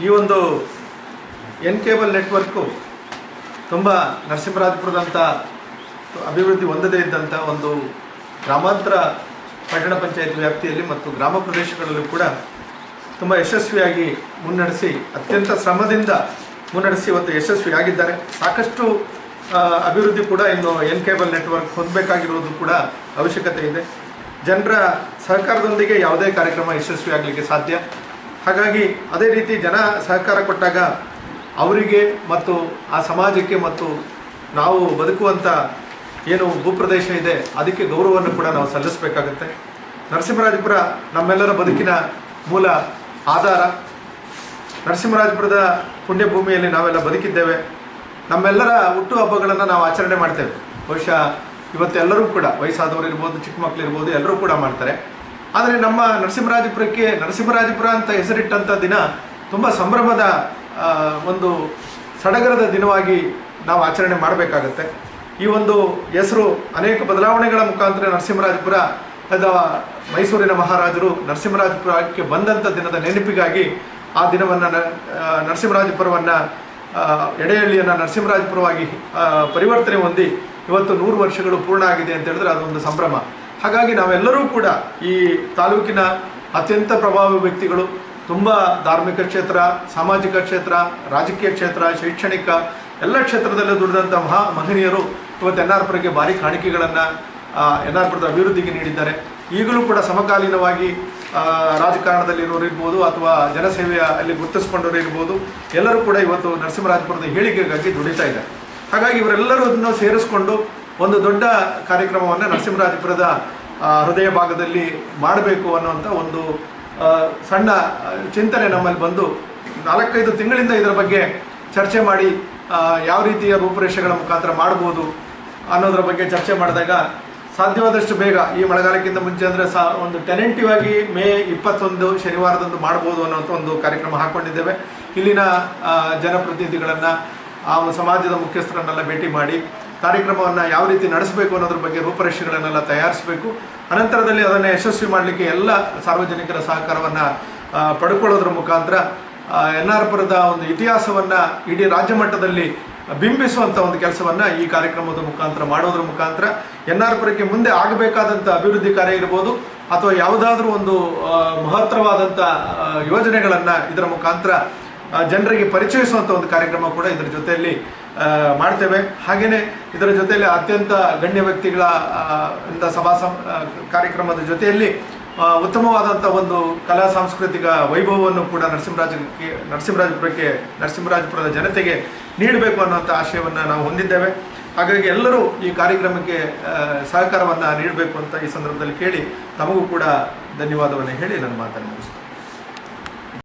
ಈ ಒಂದು N cable network ತುಂಬ ನರಸಿಂಹರಾಜಪುರದಂಥ ಅಭಿವೃದ್ಧಿ ಹೊಂದದೇ ಇದ್ದಂಥ ಒಂದು ಗ್ರಾಮಾಂತರ ಪಟ್ಟಣ ಪಂಚಾಯತ್ ವ್ಯಾಪ್ತಿಯಲ್ಲಿ ಮತ್ತು ಗ್ರಾಮ ಪ್ರದೇಶಗಳಲ್ಲೂ ಕೂಡ ತುಂಬ ಯಶಸ್ವಿಯಾಗಿ ಮುನ್ನಡೆಸಿ ಅತ್ಯಂತ ಶ್ರಮದಿಂದ ಮುನ್ನಡೆಸಿ ಇವತ್ತು ಯಶಸ್ವಿಯಾಗಿದ್ದಾರೆ. ಸಾಕಷ್ಟು ಅಭಿವೃದ್ಧಿ ಕೂಡ ಇನ್ನು ಎನ್ ಕೇಬಲ್ ನೆಟ್ವರ್ಕ್ ಹೊಂದಬೇಕಾಗಿರೋದು ಕೂಡ ಅವಶ್ಯಕತೆ ಇದೆ. ಜನರ ಸಹಕಾರದೊಂದಿಗೆ ಯಾವುದೇ ಕಾರ್ಯಕ್ರಮ ಯಶಸ್ವಿಯಾಗಲಿಕ್ಕೆ ಸಾಧ್ಯ. ಹಾಗಾಗಿ ಅದೇ ರೀತಿ ಜನ ಸಹಕಾರ ಕೊಟ್ಟಾಗ ಅವರಿಗೆ ಮತ್ತು ಆ ಸಮಾಜಕ್ಕೆ ಮತ್ತು ನಾವು ಬದುಕುವಂಥ ಏನು ಭೂಪ್ರದೇಶ ಇದೆ ಅದಕ್ಕೆ ಗೌರವವನ್ನು ಕೂಡ ನಾವು ಸಲ್ಲಿಸಬೇಕಾಗುತ್ತೆ. ನರಸಿಂಹರಾಜಪುರ ನಮ್ಮೆಲ್ಲರ ಬದುಕಿನ ಮೂಲ ಆಧಾರ. ನರಸಿಂಹರಾಜಪುರದ ಪುಣ್ಯಭೂಮಿಯಲ್ಲಿ ನಾವೆಲ್ಲ ಬದುಕಿದ್ದೇವೆ. ನಮ್ಮೆಲ್ಲರ ಹುಟ್ಟುಹಬ್ಬಗಳನ್ನು ನಾವು ಆಚರಣೆ ಮಾಡ್ತೇವೆ. ಬಹುಶಃ ಇವತ್ತೆಲ್ಲರೂ ಕೂಡ ವಯಸ್ಸಾದವರು ಇರ್ಬೋದು, ಚಿಕ್ಕ ಮಕ್ಕಳು ಇರ್ಬೋದು, ಎಲ್ಲರೂ ಕೂಡ ಮಾಡ್ತಾರೆ. ಆದರೆ ನಮ್ಮ ನರಸಿಂಹರಾಜಪುರಕ್ಕೆ ನರಸಿಂಹರಾಜಪುರ ಅಂತ ಹೆಸರಿಟ್ಟಂಥ ದಿನ ತುಂಬ ಸಂಭ್ರಮದ ಒಂದು ಸಡಗರದ ದಿನವಾಗಿ ನಾವು ಆಚರಣೆ ಮಾಡಬೇಕಾಗತ್ತೆ. ಈ ಒಂದು ಹೆಸರು ಅನೇಕ ಬದಲಾವಣೆಗಳ ಮುಖಾಂತರ ನರಸಿಂಹರಾಜಪುರ ಅಥವಾ ಮೈಸೂರಿನ ಮಹಾರಾಜರು ನರಸಿಂಹರಾಜಪುರಕ್ಕೆ ಬಂದಂಥ ದಿನದ ನೆನಪಿಗಾಗಿ ಆ ದಿನವನ್ನು ನರಸಿಂಹರಾಜಪುರವನ್ನು ಎಡೆಹಳ್ಳಿಯನ್ನು ನರಸಿಂಹರಾಜಪುರವಾಗಿ ಪರಿವರ್ತನೆ ಹೊಂದಿ ಇವತ್ತು 100 ವರ್ಷಗಳು ಪೂರ್ಣ ಆಗಿದೆ ಅಂತ ಹೇಳಿದ್ರೆ ಅದೊಂದು ಸಂಭ್ರಮ. ಹಾಗಾಗಿ ನಾವೆಲ್ಲರೂ ಕೂಡ ಈ ತಾಲೂಕಿನ ಅತ್ಯಂತ ಪ್ರಭಾವಿ ವ್ಯಕ್ತಿಗಳು, ತುಂಬ ಧಾರ್ಮಿಕ ಕ್ಷೇತ್ರ, ಸಾಮಾಜಿಕ ಕ್ಷೇತ್ರ, ರಾಜಕೀಯ ಕ್ಷೇತ್ರ, ಶೈಕ್ಷಣಿಕ ಎಲ್ಲ ಕ್ಷೇತ್ರದಲ್ಲೂ ದುಡಿದಂಥ ಮಹನೀಯರು ಇವತ್ತು ಎನ್ ಆರ್ ಪುರಕ್ಕೆ ಭಾರಿ ಕಾಣಿಕೆಗಳನ್ನು ಎನ್ ಆರ್ ಪುರದ ಅಭಿವೃದ್ಧಿಗೆ ನೀಡಿದ್ದಾರೆ. ಈಗಲೂ ಕೂಡ ಸಮಕಾಲೀನವಾಗಿ ರಾಜಕಾರಣದಲ್ಲಿರೋರು ಇರ್ಬೋದು ಅಥವಾ ಜನಸೇವೆಯ ಅಲ್ಲಿ ಗುರುತಿಸ್ಕೊಂಡವರು ಇರ್ಬೋದು, ಎಲ್ಲರೂ ಕೂಡ ಇವತ್ತು ನರಸಿಂಹರಾಜಪುರದ ಏಳಿಗೆಗಾಗಿ ದುಡಿತಾ ಇದ್ದಾರೆ. ಹಾಗಾಗಿ ಇವರೆಲ್ಲರನ್ನು ಸೇರಿಸ್ಕೊಂಡು ಒಂದು ದೊಡ್ಡ ಕಾರ್ಯಕ್ರಮವನ್ನು ನರಸಿಂಹರಾಜಪುರದ ಹೃದಯ ಭಾಗದಲ್ಲಿ ಮಾಡಬೇಕು ಅನ್ನುವಂಥ ಒಂದು ಸಣ್ಣ ಚಿಂತನೆ ನಮ್ಮಲ್ಲಿ ಬಂದು 4-5 ತಿಂಗಳಿಂದ ಇದರ ಬಗ್ಗೆ ಚರ್ಚೆ ಮಾಡಿ ಯಾವ ರೀತಿಯ ರೂಪುರೇಷೆಗಳ ಮುಖಾಂತರ ಮಾಡ್ಬೋದು ಅನ್ನೋದ್ರ ಬಗ್ಗೆ ಚರ್ಚೆ ಮಾಡಿದಾಗ ಸಾಧ್ಯವಾದಷ್ಟು ಬೇಗ ಈ ಮಳೆಗಾಲಕ್ಕಿಂತ ಮುಂಚೆ ಅಂದರೆ ಒಂದು ಟೆನೆಂಟಿವ್ ಆಗಿ ಮೇ 21 ಶನಿವಾರದಂದು ಮಾಡ್ಬೋದು ಅನ್ನೋಂಥ ಒಂದು ಕಾರ್ಯಕ್ರಮ ಹಾಕ್ಕೊಂಡಿದ್ದೇವೆ. ಇಲ್ಲಿನ ಜನಪ್ರತಿನಿಧಿಗಳನ್ನು, ಆ ಸಮಾಜದ ಮುಖ್ಯಸ್ಥರನ್ನೆಲ್ಲ ಭೇಟಿ ಮಾಡಿ ಕಾರ್ಯಕ್ರಮವನ್ನು ಯಾವ ರೀತಿ ನಡೆಸಬೇಕು ಅನ್ನೋದ್ರ ಬಗ್ಗೆ ರೂಪುರೇಷೆಗಳನ್ನೆಲ್ಲ ತಯಾರಿಸಬೇಕು. ಅನಂತರದಲ್ಲಿ ಅದನ್ನು ಯಶಸ್ವಿ ಮಾಡಲಿಕ್ಕೆ ಎಲ್ಲ ಸಾರ್ವಜನಿಕರ ಸಹಕಾರವನ್ನು ಪಡ್ಕೊಳ್ಳೋದ್ರ ಮುಖಾಂತರ ಎನ್ ಆರ್ ಪುರದ ಒಂದು ಇತಿಹಾಸವನ್ನು ಇಡೀ ರಾಜ್ಯ ಮಟ್ಟದಲ್ಲಿ ಬಿಂಬಿಸುವಂಥ ಒಂದು ಕೆಲಸವನ್ನು ಈ ಕಾರ್ಯಕ್ರಮದ ಮುಖಾಂತರ ಮಾಡೋದ್ರ ಮುಖಾಂತರ ಎನ್ ಆರ್ ಪುರಕ್ಕೆ ಮುಂದೆ ಆಗಬೇಕಾದಂಥ ಅಭಿವೃದ್ಧಿ ಕಾರ್ಯ ಇರ್ಬೋದು ಅಥವಾ ಯಾವುದಾದ್ರೂ ಒಂದು ಮಹತ್ತರವಾದಂಥ ಯೋಜನೆಗಳನ್ನು ಇದರ ಮುಖಾಂತರ ಜನರಿಗೆ ಪರಿಚಯಿಸುವಂಥ ಒಂದು ಕಾರ್ಯಕ್ರಮ ಕೂಡ ಇದರ ಜೊತೆಯಲ್ಲಿ ಮಾಡ್ತೇವೆ. ಹಾಗೆಯೇ ಇದರ ಜೊತೆಯಲ್ಲಿ ಅತ್ಯಂತ ಗಣ್ಯ ವ್ಯಕ್ತಿಗಳ ಕಾರ್ಯಕ್ರಮದ ಜೊತೆಯಲ್ಲಿ ಉತ್ತಮವಾದಂಥ ಒಂದು ಕಲಾ ಸಾಂಸ್ಕೃತಿಕ ವೈಭವವನ್ನು ಕೂಡ ನರಸಿಂಹರಾಜಪುರದ ಜನತೆಗೆ ನೀಡಬೇಕು ಅನ್ನೋಂಥ ಆಶಯವನ್ನು ನಾವು ಹೊಂದಿದ್ದೇವೆ. ಹಾಗಾಗಿ ಎಲ್ಲರೂ ಈ ಕಾರ್ಯಕ್ರಮಕ್ಕೆ ಸಹಕಾರವನ್ನು ನೀಡಬೇಕು ಅಂತ ಈ ಸಂದರ್ಭದಲ್ಲಿ ಕೇಳಿ ತಮಗೂ ಕೂಡ ಧನ್ಯವಾದವನ್ನು ಹೇಳಿ ನನ್ನ ಮಾತನ್ನು ಮುಗಿಸ್ತೇನೆ.